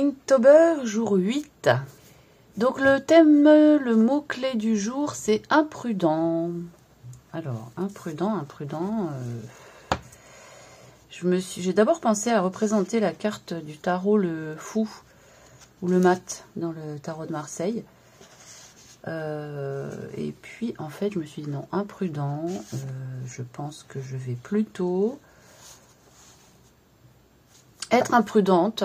Inktober, jour 8. Donc le thème, le mot-clé du jour, c'est imprudent. Alors, imprudent. J'ai d'abord pensé à représenter la carte du tarot, le fou, ou le mat, dans le tarot de Marseille. Et puis, en fait, je me suis dit non, imprudent. Je pense que je vais plutôt être imprudente.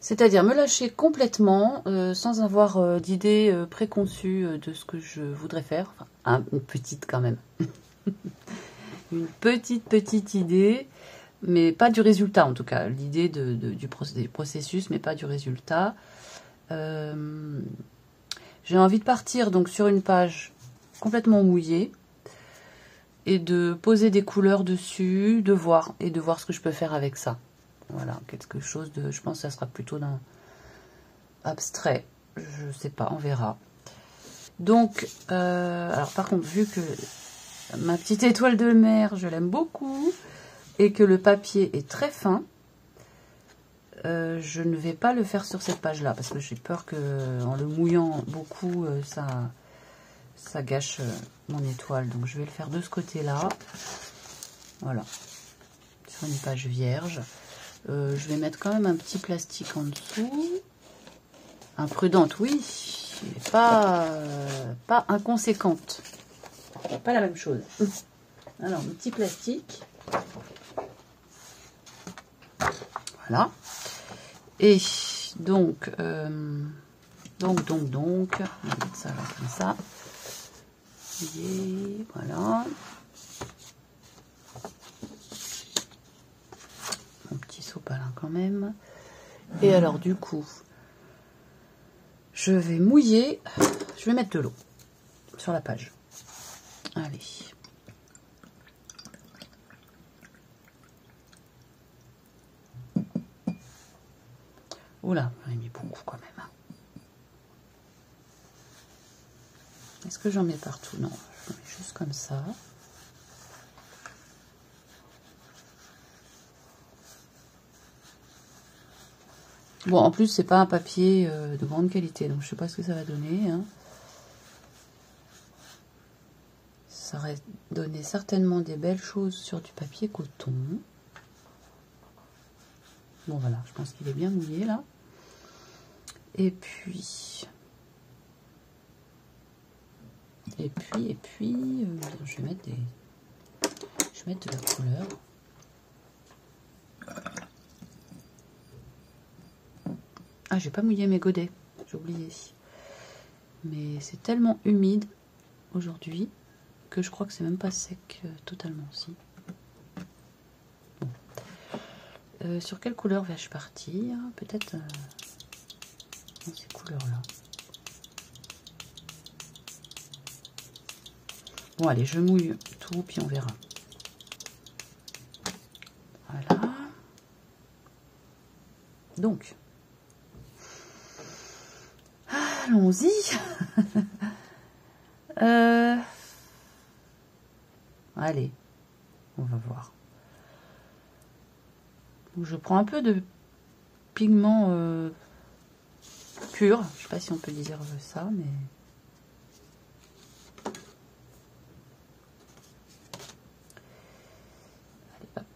C'est-à-dire me lâcher complètement sans avoir d'idée préconçue de ce que je voudrais faire. Enfin, une petite quand même. Une petite idée, mais pas du résultat en tout cas. L'idée du processus, mais pas du résultat. J'ai envie de partir donc sur une page complètement mouillée et de poser des couleurs dessus, de voir ce que je peux faire avec ça. Voilà, quelque chose de... Je pense que ça sera plutôt d'un abstrait. Je sais pas, on verra. Donc, alors par contre, vu que ma petite étoile de mer, je l'aime beaucoup, et que le papier est très fin, je ne vais pas le faire sur cette page-là, parce que j'ai peur que, en le mouillant beaucoup, ça gâche mon étoile. Donc je vais le faire de ce côté-là. Voilà, sur une page vierge. Je vais mettre quand même un petit plastique en dessous. Imprudente, oui, mais pas inconséquente. Pas la même chose. Alors, un petit plastique. Voilà. Et donc, on va mettre ça là, comme ça. Et voilà. Sopalin quand même. Et alors du coup, je vais mouiller, je vais mettre de l'eau sur la page. Allez. Oula, j'en ai mis beaucoup quand même. Est-ce que j'en mets partout? Non, je mets juste comme ça. Bon, en plus, c'est pas un papier de grande qualité, donc je sais pas ce que ça va donner. Hein. Ça aurait donné certainement des belles choses sur du papier coton. Bon, voilà, je pense qu'il est bien mouillé, là. Et puis, je vais mettre de la couleur. Ah, j'ai pas mouillé mes godets, j'ai oublié. Mais c'est tellement humide aujourd'hui que je crois que c'est même pas sec totalement, si. Bon. Sur quelle couleur vais-je partir? Peut-être dans ces couleurs-là. Bon, allez, je mouille tout, puis on verra. Voilà. Donc... Allons-y. Allez, on va voir. Donc, je prends un peu de pigment pur. Je sais pas si on peut dire ça, mais... Allez, hop.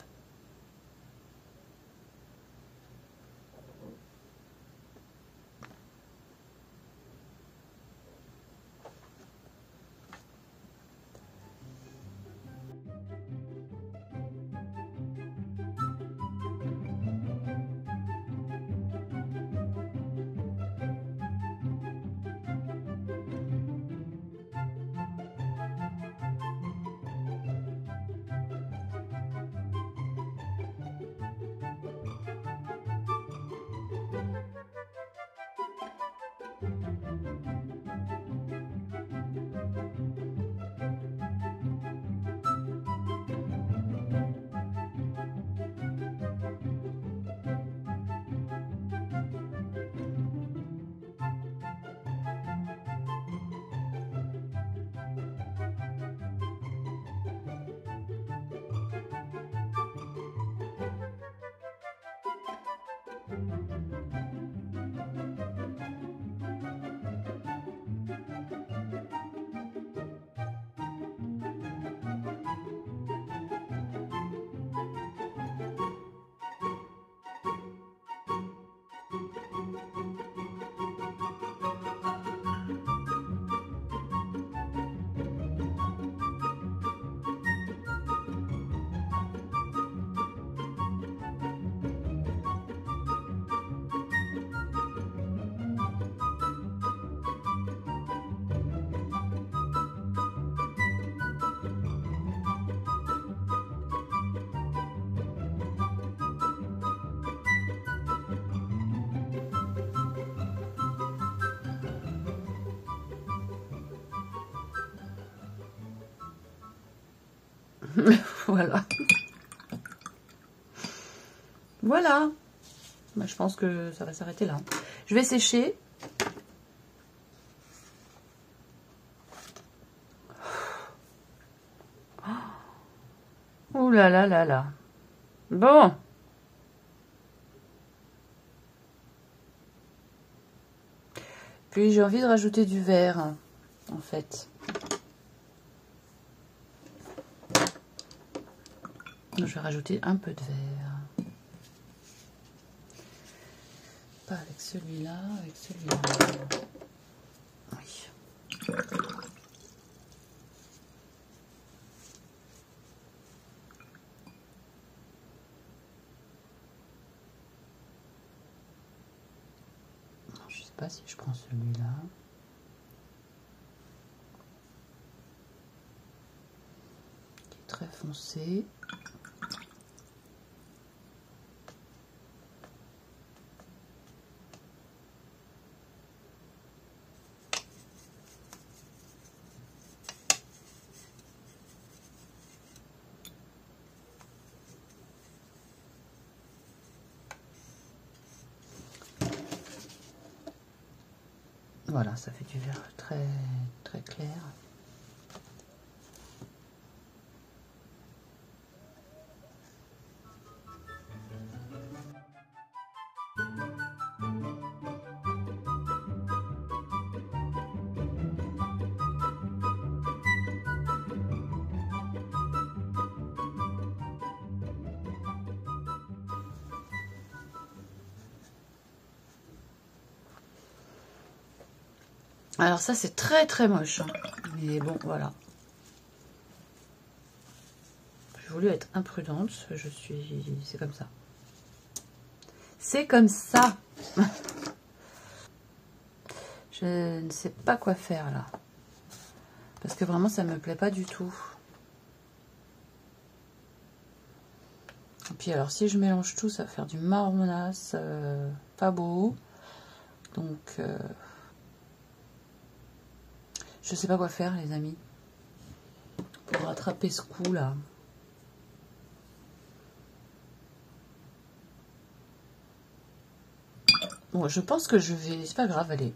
Voilà. Voilà. Bah, je pense que ça va s'arrêter là. Je vais sécher. Ouh là là là là. Bon. Puis j'ai envie de rajouter du verre, en fait. Donc, je vais rajouter un peu de verre. Pas avec celui-là, avec celui-là. Oui. Je sais pas si je prends celui-là. Qui est très foncé. Voilà, ça fait du verre très très clair. Alors ça c'est très très moche, hein. Mais bon voilà. J'ai voulu être imprudente, c'est comme ça. C'est comme ça. Je ne sais pas quoi faire là. Parce que vraiment ça me plaît pas du tout. Et puis alors si je mélange tout, ça va faire du marronasse, pas beau. Donc je sais pas quoi faire les amis. Pour rattraper ce coup là. Bon, je pense que je vais... C'est pas grave, allez.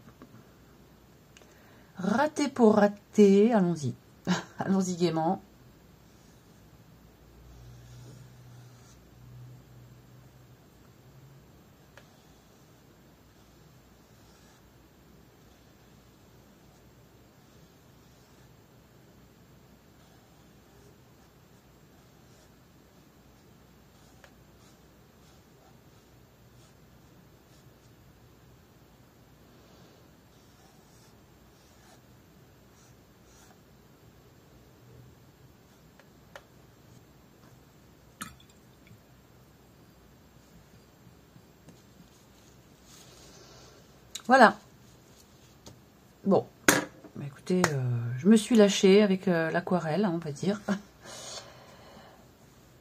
Raté pour rater, allons-y. Allons-y gaiement. Voilà. Bon. Bah, écoutez, je me suis lâchée avec l'aquarelle, hein, on va dire.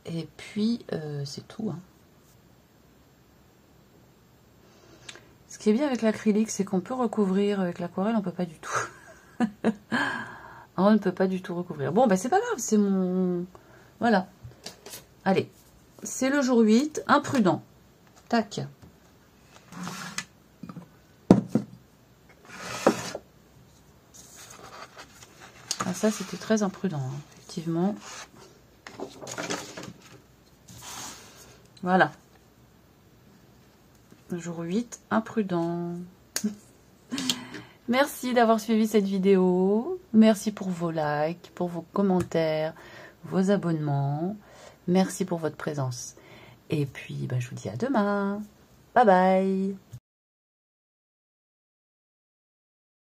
Et puis, c'est tout. Hein. Ce qui est bien avec l'acrylique, c'est qu'on peut recouvrir. Avec l'aquarelle, on peut pas du tout. On ne peut pas du tout recouvrir. Bon, bah c'est pas grave, c'est mon... Voilà. Allez. C'est le jour 8, imprudent. Tac. Ah, ça, c'était très imprudent, hein, effectivement. Voilà. Le jour 8, imprudent. Merci d'avoir suivi cette vidéo. Merci pour vos likes, pour vos commentaires, vos abonnements. Merci pour votre présence. Et puis, bah, je vous dis à demain. Bye bye.